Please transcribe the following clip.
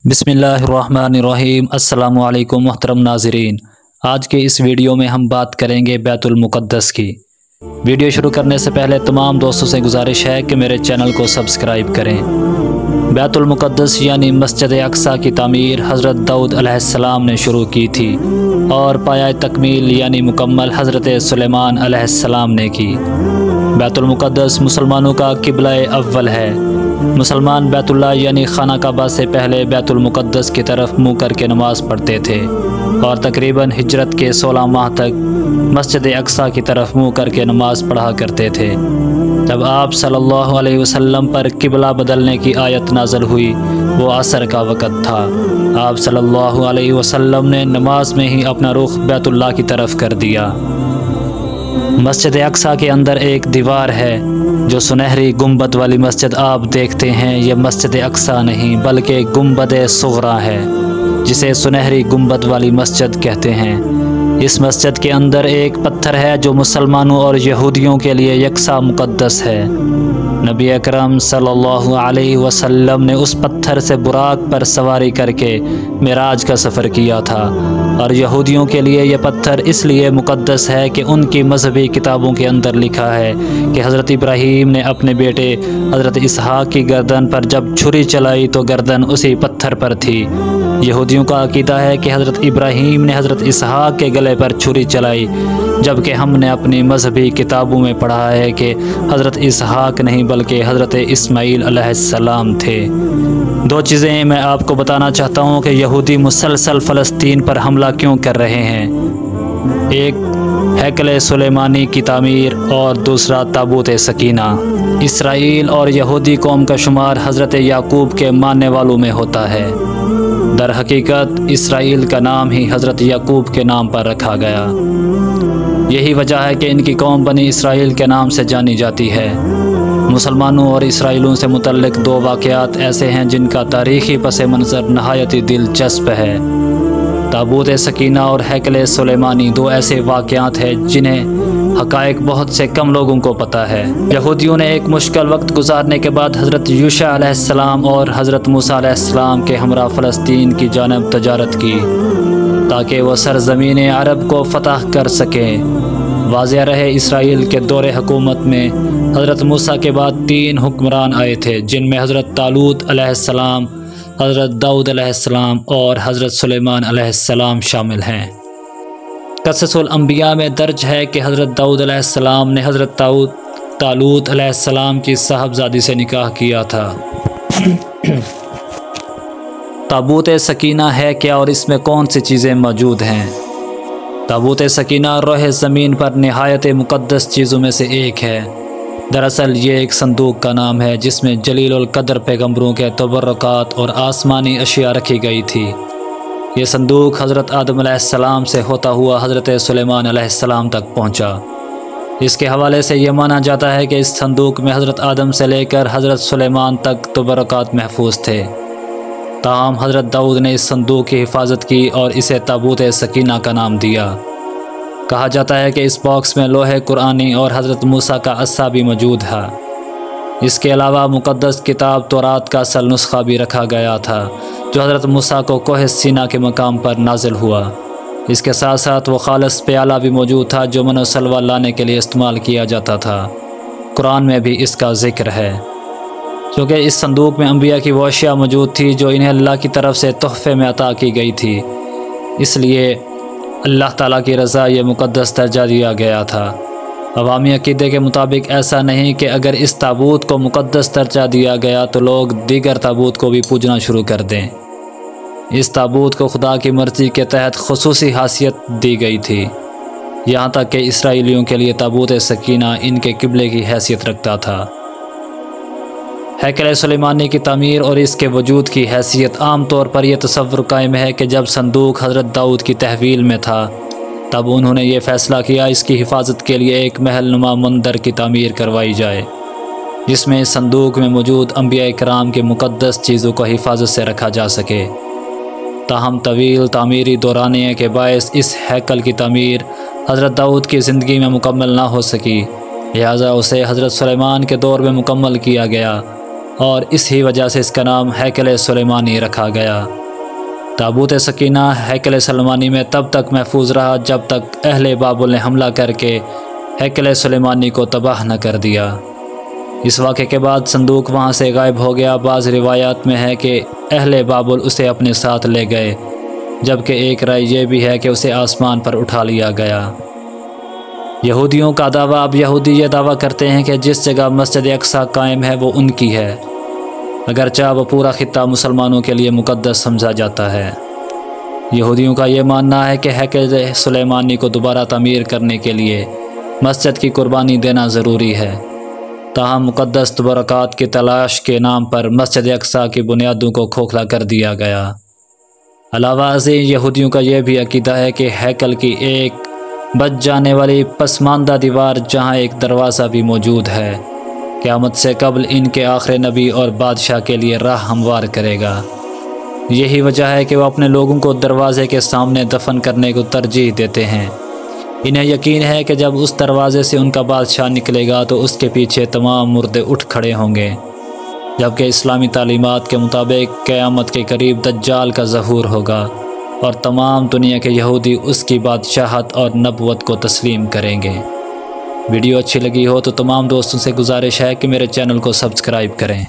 बिस्मिल्लाहिर्रहमानिर्रहीम। अस्सलाम वालेकुम मोहतरम नाज़रीन। आज के इस वीडियो में हम बात करेंगे बैतुल मुक़द्दस की। वीडियो शुरू करने से पहले तमाम दोस्तों से गुजारिश है कि मेरे चैनल को सब्सक्राइब करें। बैतुल मुक़द्दस यानी मस्जिद अक़सा की तामीर हज़रत दाऊद अलैहिस्सलाम ने शुरू की थी और पाया तकमील यानी मुकम्मल हज़रत सुलेमान अलैहिस्सलाम ने की। बैतुल मुक़द्दस मुसलमानों का क़िबला अव्वल है। मुसलमान बैतुल्लाह यानी खाना काबा से पहले बैतुल मुक़द्दस की तरफ मुँह करके नमाज़ पढ़ते थे और तकरीबन हिजरत के 16 माह तक मस्जिद अक़सा की तरफ मुँह करके नमाज़ पढ़ा करते थे। जब आप सल्लल्लाहु अलैहि वसल्लम पर क़िबला बदलने की आयत नाज़िल हुई वो असर का वक़्त था। आप सल्लल्लाहु अलैहि वसल्लम ने नमाज में ही अपना रुख बैतुल्लाह की तरफ कर दिया। मस्जिद अक़सा के अंदर एक दीवार है जो सुनहरी गुंबद वाली मस्जिद आप देखते हैं। यह मस्जिद अक़सा नहीं बल्कि गुंबद सुग़रा है जिसे सुनहरी गुंबद वाली मस्जिद कहते हैं। इस मस्जिद के अंदर एक पत्थर है जो मुसलमानों और यहूदियों के लिए यकसा मुक़द्दस है। नबी अकरम सल्लल्लाहु अलैहि वसल्लम ने उस पत्थर से बुराक पर सवारी करके मिराज का सफ़र किया था और यहूदियों के लिए यह पत्थर इसलिए मुक़द्दस है कि उनकी मजहबी किताबों के अंदर लिखा है कि हज़रत इब्राहीम ने अपने बेटे हज़रत इसहाक़ की गर्दन पर जब छुरी चलाई तो गर्दन उसी पत्थर पर थी। यहूदियों का अक़ीदा है कि हज़रत इब्राहीम ने हज़रत इसहाक़ के गले पर छुरी चलाई, जबकि हमने अपनी मजहबी किताबों में पढ़ा है कि हज़रत इसहाक़ नहीं बल्कि हज़रत इस्माईल अलैहिस्सलाम थे। दो चीज़ें मैं आपको बताना चाहता हूँ कि यहूदी मुसलसल फ़लस्तीन पर हमला क्यों कर रहे हैं। एक हैकल सुलेमानी की तामीर और दूसरा ताबूत सकीना। इसराइल और यहूदी कौम का शुमार हज़रत याकूब के मानने वालों में होता है। दर हकीकत इसराइल का नाम ही हज़रत याकूब के नाम पर रखा गया। यही वजह है कि इनकी कौम बनी इसराइल के नाम से जानी जाती है। मुसलमानों और इसराइलों से मुतल्लिक़ दो वाक़यात ऐसे हैं जिनका तारीख़ी पस मंज़र नहायत ही दिलचस्प है। ताबूत सकीना और हैकल सुलेमानी दो ऐसे वाक़यात हैं जिन्हें हक़ाइक़ बहुत से कम लोगों को पता है। यहूदियों ने एक मुश्किल वक्त गुजारने के बाद हज़रत यूशा अलैहिस्सलाम और हज़रत मूसा अलैहिस्सलाम के हमरा फ़लस्तीन की जानब तजारत की ताकि वह सरज़मीन अरब को फ़तह कर सकें। वाज़ेह रहे इसराइल के दौरे हुकूमत में हज़रत मूसा के बाद 3 हुक्मरान आए थे जिनमें हज़रत तालूत अलैहिस्सलाम, हज़रत दाऊद अलैहिस्सलाम और हज़रत सुलेमान अलैहिस्सलाम शामिल हैं। क़ससुल अंबिया में दर्ज है कि हज़रत दाऊद अलैहिस्सलाम ने हज़रत तालूत अलैहिस्सलाम की साहबजादी से निकाह किया था। ताबूत सकीना है क्या और इसमें कौन सी चीज़ें मौजूद हैं? ताबूत सकीना रोह ज़मीन पर नहायत मुक़द्दस चीज़ों में से एक है। दरअसल ये एक संदूक का नाम है जिसमें जलीलुल क़द्र पैगम्बरों के तबर्रुकात और आसमानी अशिया रखी गई थी। ये संदूक हज़रत आदम अलैहिस्सलाम से होता हुआ हज़रत सुलेमान अलैहिस्सलाम तक पहुँचा। इसके हवाले से ये माना जाता है कि इस संदूक में हज़रत आदम से लेकर हज़रत सुलेमान तक तबर्रुकात महफूज थे। ताहम हज़रत दाऊद ने इस संदूक की हिफाजत की और इसे ताबूत सकीना का नाम दिया। कहा जाता है कि इस बॉक्स में लोहे कुरानी और हज़रत मूसा का अस्सा भी मौजूद है। इसके अलावा मुक़द्दस किताब तौरात का असल नुस्खा भी रखा गया था जो हज़रत मूसा को कोह सीना के मकाम पर नाजिल हुआ। इसके साथ साथ वो खालिस प्याला भी मौजूद था जो मन सलवा लाने के लिए इस्तेमाल किया जाता था। कुरान में भी इसका ज़िक्र है। क्योंकि इस संदूक में अंबिया की वो अशिया मौजूद थी जो इन्हें अल्लाह की तरफ से तोहफ़े में अता की गई थी, इसलिए अल्लाह ताला की रज़ा ये मुक़द्दस दर्जा दिया गया था। अवामी अक़ीदे के मुताबिक ऐसा नहीं कि अगर इस ताबूत को मुक़द्दस दर्जा दिया गया तो लोग दीगर ताबूत को भी पूजना शुरू कर दें। इस ताबूत को खुदा की मर्ज़ी के तहत ख़ुसूसी हासियत दी गई थी, यहाँ तक कि इसराइलियों के लिए ताबूत सकीना इनके क़िबले की हैसियत रखता था। हैकल सुलेमानी की तामीर और इसके वजूद की हैसियत आम तौर पर यह तसव्वुर कायम है कि जब संदूक हज़रत दाऊद की तहवील में था तब उन्होंने ये फ़ैसला किया इसकी हिफाजत के लिए एक महलनुमा मंदिर की तामीर करवाई जाए जिसमें संदूक में मौजूद अंबिया इकराम के मुक़द्दस चीज़ों को हिफाजत से रखा जा सके। ताहम तवील तामीरी दौरानिए के बायस इस हैकल की तामीर हज़रत दाऊद की ज़िंदगी में मुकम्मल ना हो सकी, लिहाजा उसे हज़रत सुलेमान के दौर में मुकम्मल किया गया اور اسی وجہ سے اس کا نام ہیکل سلیمانی رکھا گیا۔ تابوت سکینہ ہیکل سلیمانی میں تب تک محفوظ رہا جب تک اہل بابل نے حملہ کر کے ہیکل سلیمانی کو تباہ نہ کر دیا۔ اس واقعے کے بعد صندوق وہاں سے غائب ہو گیا۔ بعض روایات میں ہے کہ اہل بابل اسے اپنے ساتھ لے گئے، جبکہ ایک رائے یہ بھی ہے کہ اسے آسمان پر اٹھا لیا گیا۔ یہودیوں کا دعویٰ۔ اب یہودی یہ دعویٰ کرتے ہیں کہ جس جگہ مسجد اقصیٰ قائم ہے وہ ان کی ہے، اگرچہ وہ پورا خطہ مسلمانوں کے لیے مقدس سمجھا جاتا ہے۔ یہودیوں کا یہ ماننا ہے کہ ہیکل سلیمانی کو دوبارہ تعمیر کرنے کے لیے مسجد کی قربانی دینا ضروری ہے، تاہم مقدس تبرکات کی تلاش کے نام پر مسجد اقصیٰ کی بنیادوں کو کھوکھلا کر دیا گیا۔ علاوہ ازیں یہودیوں کا یہ بھی عقیدہ ہے کہ ہیکل کی ایک بچ جانے والی پسماندہ دیوار، جہاں ایک دروازہ بھی موجود ہے، قیامت سے قبل ان کے آخری نبی اور بادشاہ کے لیے راہ ہموار کرے گا۔ یہی وجہ ہے کہ وہ اپنے لوگوں کو دروازے کے سامنے دفن کرنے کو ترجیح دیتے ہیں۔ انہیں یقین ہے کہ جب اس دروازے سے ان کا بادشاہ نکلے گا تو اس کے پیچھے تمام مردے اٹھ کھڑے ہوں گے، جبکہ اسلامی تعلیمات کے مطابق قیامت کے قریب دجال کا ظہور ہوگا اور تمام دنیا کے یہودی اس کی بادشاہت اور نبوت کو تسلیم کریں گے۔ ویڈیو اچھی لگی ہو تو تمام دوستوں سے گزارش ہے کہ میرے چینل کو سبسکرائب کریں۔